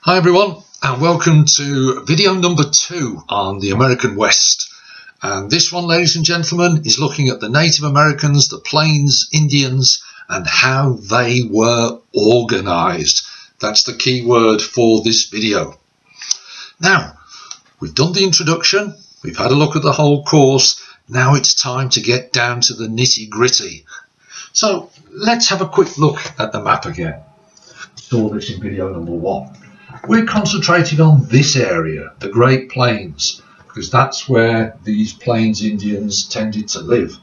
Hi everyone, and welcome to video number 2 on the American West. And this one, ladies and gentlemen, is looking at the Native Americans, the Plains Indians, and how they were organised. That's the key word for this video. Now, we've done the introduction, we've had a look at the whole course. Now it's time to get down to the nitty-gritty. So let's have a quick look at the map again. We saw this in video number 1. We're concentrating on this area, the Great Plains, because that's where these Plains Indians tended to live.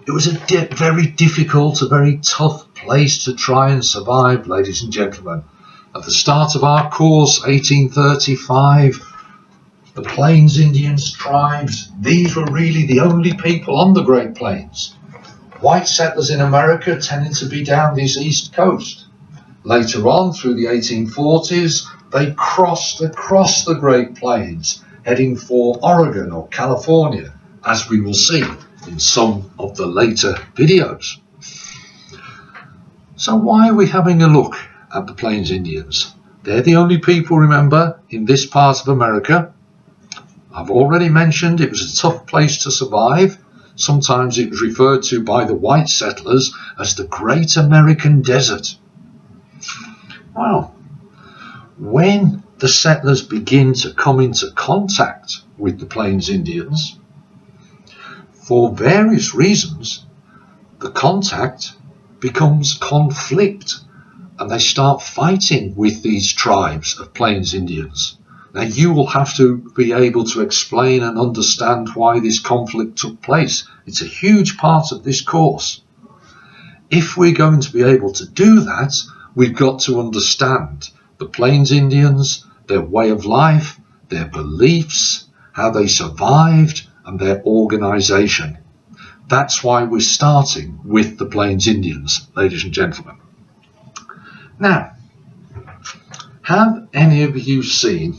It was a very difficult, a very tough place to try and survive, ladies and gentlemen. At the start of our course, 1835, the Plains Indians tribes, these were really the only people on the Great Plains. White settlers in America tended to be down this east coast. Later on, through the 1840s, they crossed across the Great Plains, heading for Oregon or California, as we will see in some of the later videos. So why are we having a look at the Plains Indians? They're the only people, remember, in this part of America. I've already mentioned it was a tough place to survive. Sometimes it was referred to by the white settlers as the Great American Desert. Well, when the settlers begin to come into contact with the Plains Indians, for various reasons, the contact becomes conflict and they start fighting with these tribes of Plains Indians. Now, you will have to be able to explain and understand why this conflict took place. It's a huge part of this course. If we're going to be able to do that, we've got to understand the Plains Indians, their way of life, their beliefs, how they survived, and their organisation. That's why we're starting with the Plains Indians, ladies and gentlemen. Now, have any of you seen,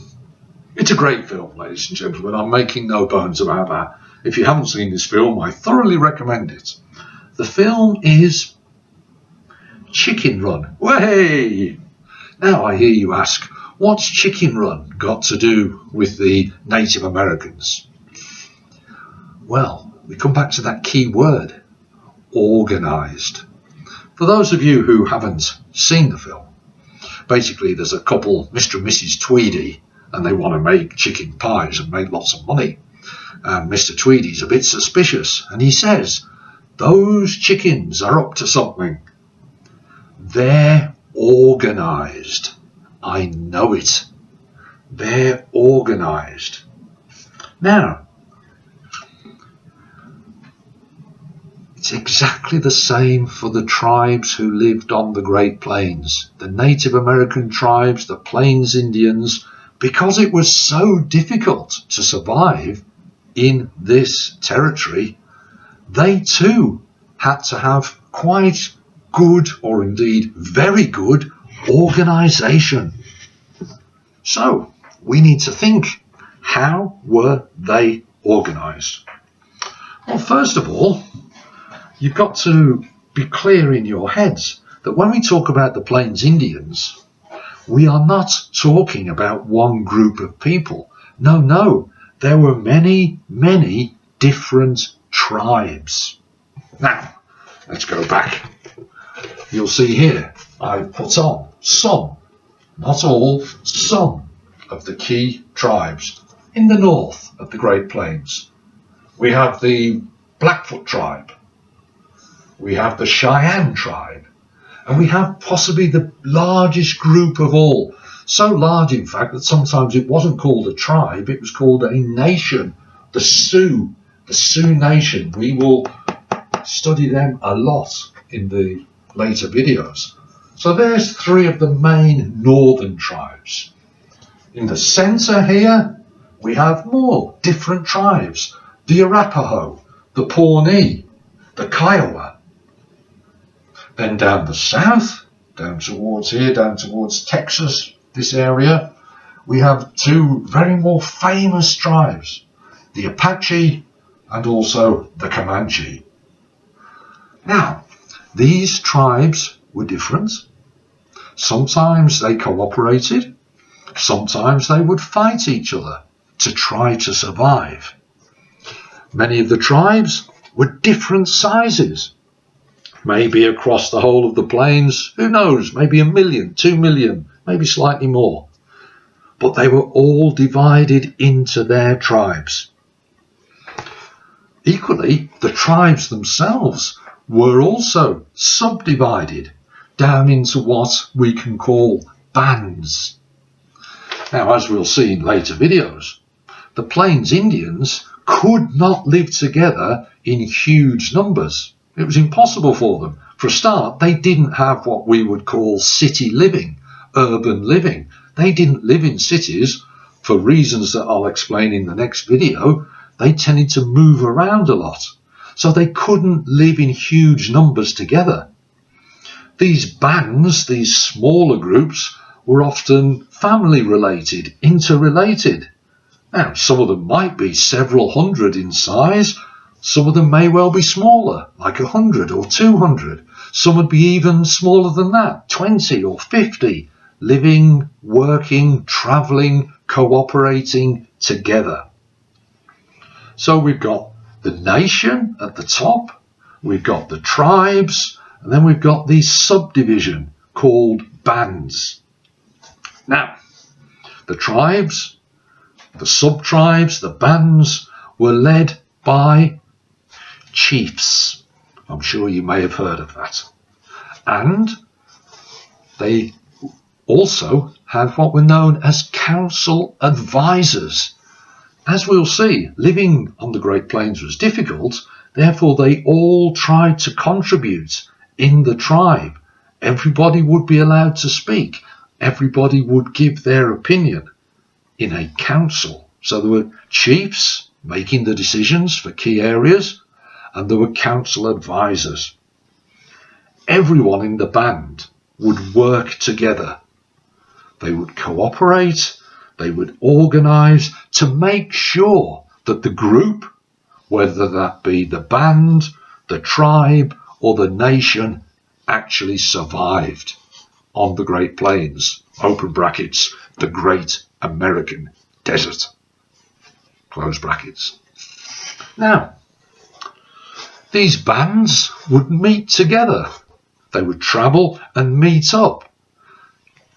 it's a great film, ladies and gentlemen, I'm making no bones about that. If you haven't seen this film, I thoroughly recommend it. The film is Chicken Run. Way! Now I hear you ask, what's Chicken Run got to do with the Native Americans? Well, we come back to that key word, organised. For those of you who haven't seen the film, basically there's a couple, Mr. and Mrs. Tweedy, and they want to make chicken pies and make lots of money. And Mr. Tweedy's a bit suspicious, and he says, those chickens are up to something. They're organised. I know it. They're organised. Now, it's exactly the same for the tribes who lived on the Great Plains. The Native American tribes, the Plains Indians, because it was so difficult to survive in this territory, they too had to have quite good, or indeed very good, organisation. So we need to think, how were they organised? Well, first of all, you've got to be clear in your heads that when we talk about the Plains Indians, we are not talking about one group of people. No, there were many, many different tribes. Now, let's go back. You'll see here, I've put on some, not all, some of the key tribes in the north of the Great Plains. We have the Blackfoot tribe, we have the Cheyenne tribe, and we have possibly the largest group of all. So large, in fact, that sometimes it wasn't called a tribe, it was called a nation, the Sioux Nation. We will study them a lot in the later videos. So there's 3 of the main northern tribes. In the center here, we have more different tribes. The Arapaho, the Pawnee, the Kiowa. Then down the south, down towards here, down towards Texas, this area, we have 2 very more famous tribes, the Apache and also the Comanche. Now, these tribes were different. Sometimes they cooperated, Sometimes they would fight each other to try to survive. Many of the tribes were different sizes. Maybe across the whole of the plains, who knows, maybe 1 million, 2 million, maybe slightly more. But they were all divided into their tribes. Equally, the tribes themselves were also subdivided down into what we can call bands. Now, as we'll see in later videos, the Plains Indians could not live together in huge numbers. It was impossible for them. For a start, they didn't have what we would call city living, urban living. They didn't live in cities for reasons that I'll explain in the next video. They tended to move around a lot, so they couldn't live in huge numbers together. These bands, these smaller groups, were often family related, interrelated. Now, some of them might be several hundred in size. Some of them may well be smaller, like 100 or 200. Some would be even smaller than that, 20 or 50, living, working, travelling, cooperating together. So we've got the nation at the top, we've got the tribes, and then we've got the subdivision called bands. Now, the tribes, the sub-tribes, the bands were led by chiefs. I'm sure you may have heard of that. And they also had what were known as council advisors. As we'll see, living on the Great Plains was difficult, therefore they all tried to contribute in the tribe. Everybody would be allowed to speak. Everybody would give their opinion in a council. So there were chiefs making the decisions for key areas, and there were council advisors. Everyone in the band would work together. They would cooperate, they would organise to make sure that the group, whether that be the band, the tribe, or the nation, actually survived on the Great Plains, open brackets, the Great American Desert, close brackets. Now, these bands would meet together. They would travel and meet up.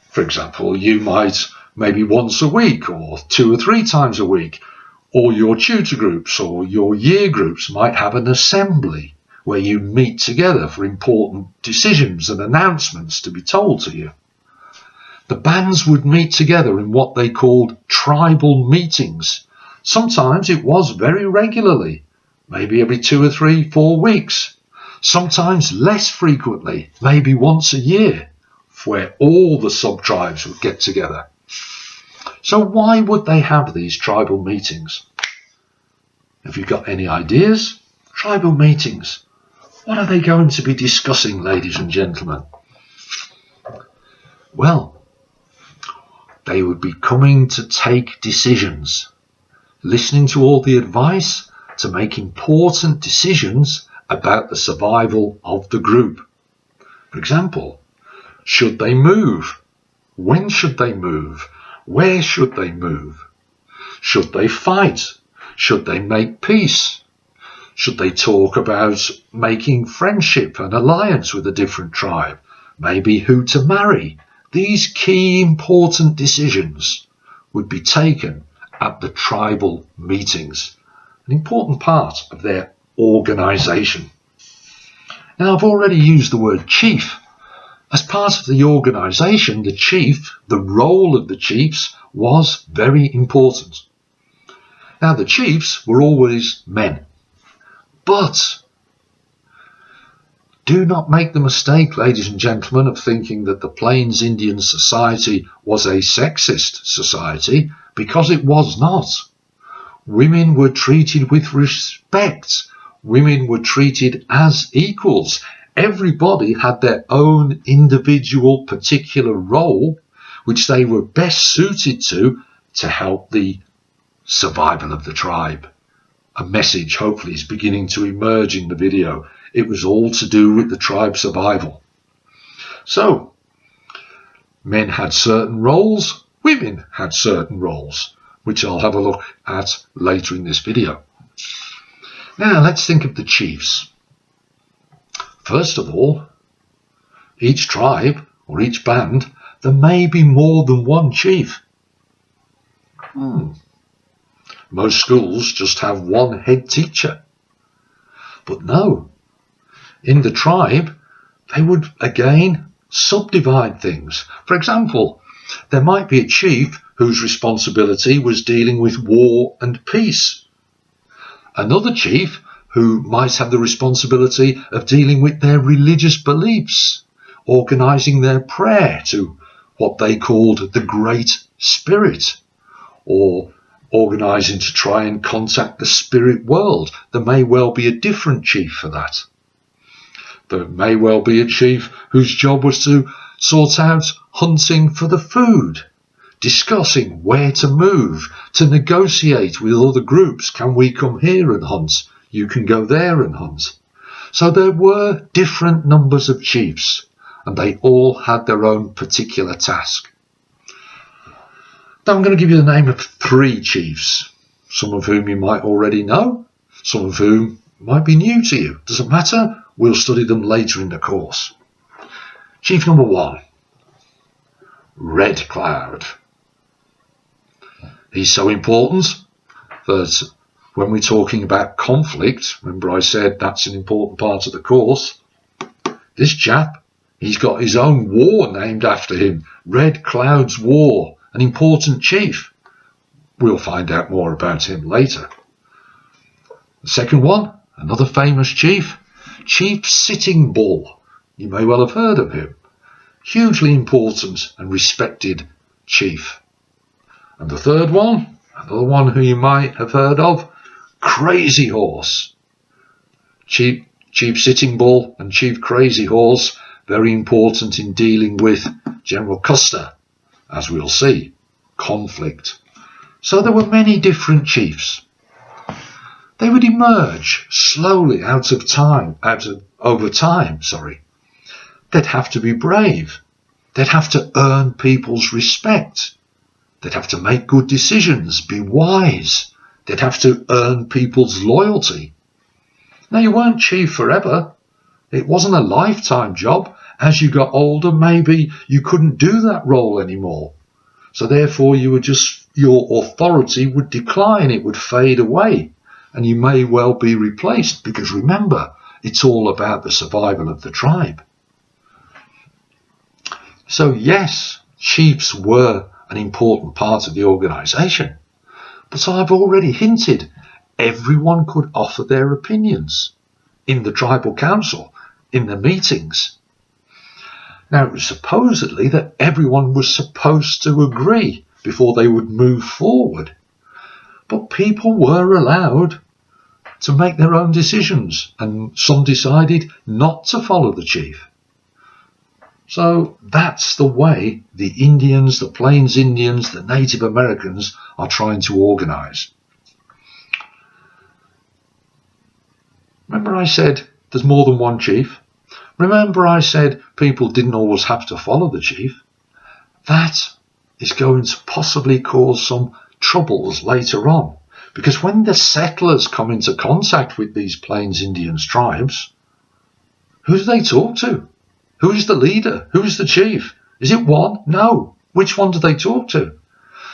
For example, you might maybe once a week or 2 or 3 times a week, or your tutor groups or your year groups might have an assembly where you meet together for important decisions and announcements to be told to you. The bands would meet together in what they called tribal meetings. Sometimes it was very regularly, maybe every 2 or 3, 4 weeks. Sometimes less frequently, maybe once a year, where all the sub-tribes would get together. So why would they have these tribal meetings? Have you got any ideas? Tribal meetings. What are they going to be discussing, ladies and gentlemen? Well, they would be coming to take decisions, listening to all the advice to make important decisions about the survival of the group. For example, should they move? When should they move? Where should they move? Should they fight? Should they make peace? Should they talk about making friendship and alliance with a different tribe? Maybe who to marry? These key important decisions would be taken at the tribal meetings, an important part of their organisation. Now, I've already used the word chief. As part of the organisation, the chief, the role of the chiefs, was very important. Now, the chiefs were always men. But do not make the mistake, ladies and gentlemen, of thinking that the Plains Indian society was a sexist society, because it was not. Women were treated with respect. Women were treated as equals. Everybody had their own individual particular role, which they were best suited to help the survival of the tribe. A message hopefully is beginning to emerge in the video. It was all to do with the tribe survival. So, men had certain roles, women had certain roles, which I'll have a look at later in this video. Now let's think of the chiefs. First of all, each tribe or each band, there may be more than one chief. Most schools just have one head teacher. But no, in the tribe, they would again subdivide things. For example, there might be a chief whose responsibility was dealing with war and peace. Another chief who might have the responsibility of dealing with their religious beliefs, organising their prayer to what they called the Great Spirit, or organising to try and contact the spirit world. There may well be a different chief for that. There may well be a chief whose job was to sort out hunting for the food, discussing where to move, to negotiate with other groups. Can we come here and hunt? You can go there and hunt. So there were different numbers of chiefs, and they all had their own particular task. Now I'm going to give you the name of 3 chiefs, some of whom you might already know, some of whom might be new to you. Doesn't matter, we'll study them later in the course. Chief number 1, Red Cloud. He's so important that when we're talking about conflict, remember I said that's an important part of the course, this chap, he's got his own war named after him, Red Cloud's War, an important chief. We'll find out more about him later. The second one, another famous chief, Chief Sitting Bull. You may well have heard of him. Hugely important and respected chief. And the third one, another one who you might have heard of, Crazy Horse. Chief Sitting Bull and Chief Crazy Horse, very important in dealing with General Custer, as we'll see, conflict. So there were many different chiefs. They would emerge slowly over time. They'd have to be brave. They'd have to earn people's respect. They'd have to make good decisions, be wise. They'd have to earn people's loyalty. Now, you weren't chief forever. It wasn't a lifetime job. As you got older, maybe you couldn't do that role anymore. So therefore, your authority would decline, it would fade away, and you may well be replaced, because remember, it's all about the survival of the tribe. So yes, chiefs were an important part of the organisation, but I've already hinted, everyone could offer their opinions in the tribal council, in the meetings. Now, it was supposedly that everyone was supposed to agree before they would move forward. But people were allowed to make their own decisions, and some decided not to follow the chief. So that's the way the Indians, the Plains Indians, the Native Americans are trying to organise. Remember I said there's more than one chief? Remember I said people didn't always have to follow the chief? That is going to possibly cause some troubles later on, because when the settlers come into contact with these Plains Indians tribes, who do they talk to? Who is the leader? Who is the chief? Is it one? No. Which one do they talk to?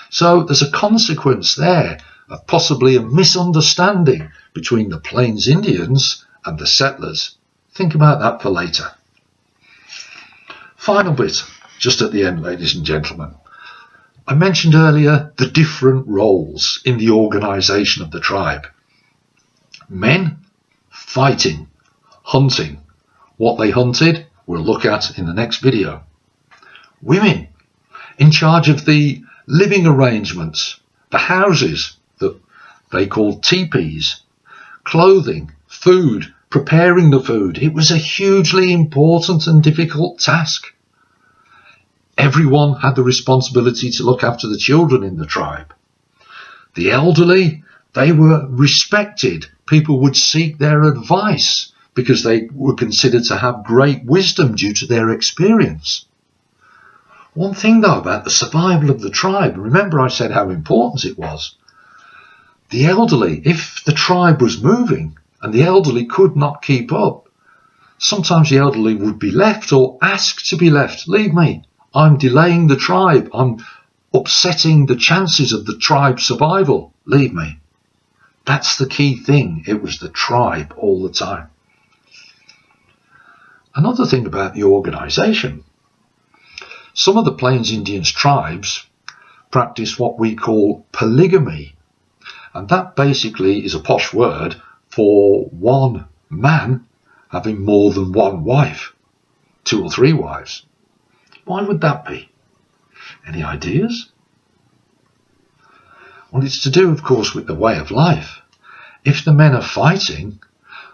So there's a consequence there of possibly a misunderstanding between the Plains Indians and the settlers. Think about that for later. Final bit, just at the end, ladies and gentlemen. I mentioned earlier the different roles in the organisation of the tribe. Men, fighting, hunting. What they hunted, we'll look at in the next video. Women, in charge of the living arrangements, the houses that they called teepees, clothing, food, preparing the food. It was a hugely important and difficult task. Everyone had the responsibility to look after the children in the tribe. The elderly, they were respected. People would seek their advice because they were considered to have great wisdom due to their experience. One thing though about the survival of the tribe, remember I said how important it was. The elderly, if the tribe was moving and the elderly could not keep up, sometimes the elderly would be left or asked to be left. Leave me, I'm delaying the tribe, I'm upsetting the chances of the tribe's survival. Leave me. That's the key thing. It was the tribe all the time. Another thing about the organisation. Some of the Plains Indians tribes practice what we call polygamy. And that basically is a posh word for one man having more than one wife, 2 or 3 wives. Why would that be? Any ideas? Well, it's to do, of course, with the way of life. If the men are fighting,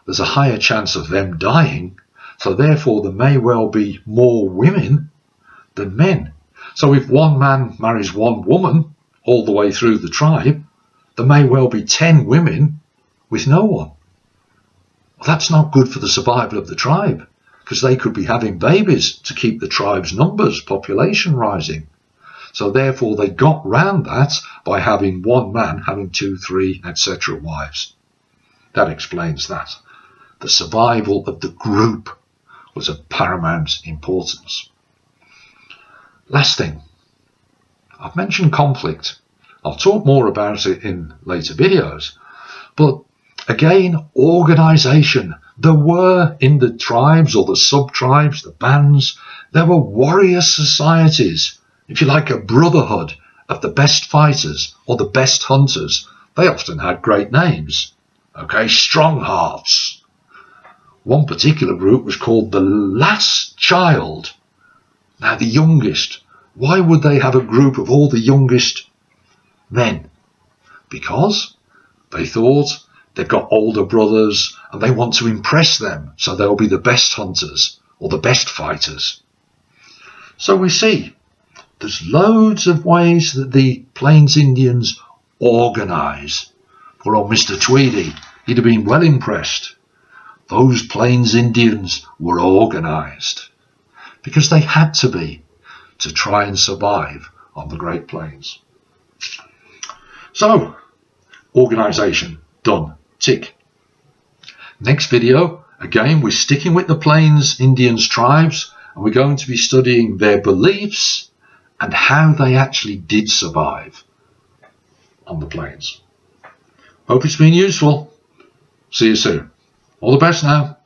there's a higher chance of them dying, so therefore there may well be more women than men. So if one man marries one woman all the way through the tribe, there may well be 10 women with no one. Well, that's not good for the survival of the tribe, because they could be having babies to keep the tribe's numbers, population rising. So therefore they got round that by having one man having 2, 3, etc. wives. That explains that. The survival of the group was of paramount importance. Last thing, I've mentioned conflict. I'll talk more about it in later videos. But again, organisation. There were in the tribes or the sub-tribes, the bands, there were warrior societies. If you like, a brotherhood of the best fighters or the best hunters. They often had great names. Okay, strong hearts. One particular group was called the last child. Now the youngest. Why would they have a group of all the youngest men? Because they thought they've got older brothers and they want to impress them, so they'll be the best hunters or the best fighters. So we see there's loads of ways that the Plains Indians organise. Poor old Mr. Tweedy, he'd have been well impressed. Those Plains Indians were organised because they had to be to try and survive on the Great Plains. So, organisation, done, tick. Next video, again, we're sticking with the Plains Indians tribes and we're going to be studying their beliefs and how they actually did survive on the plains. Hope it's been useful. See you soon. All the best now.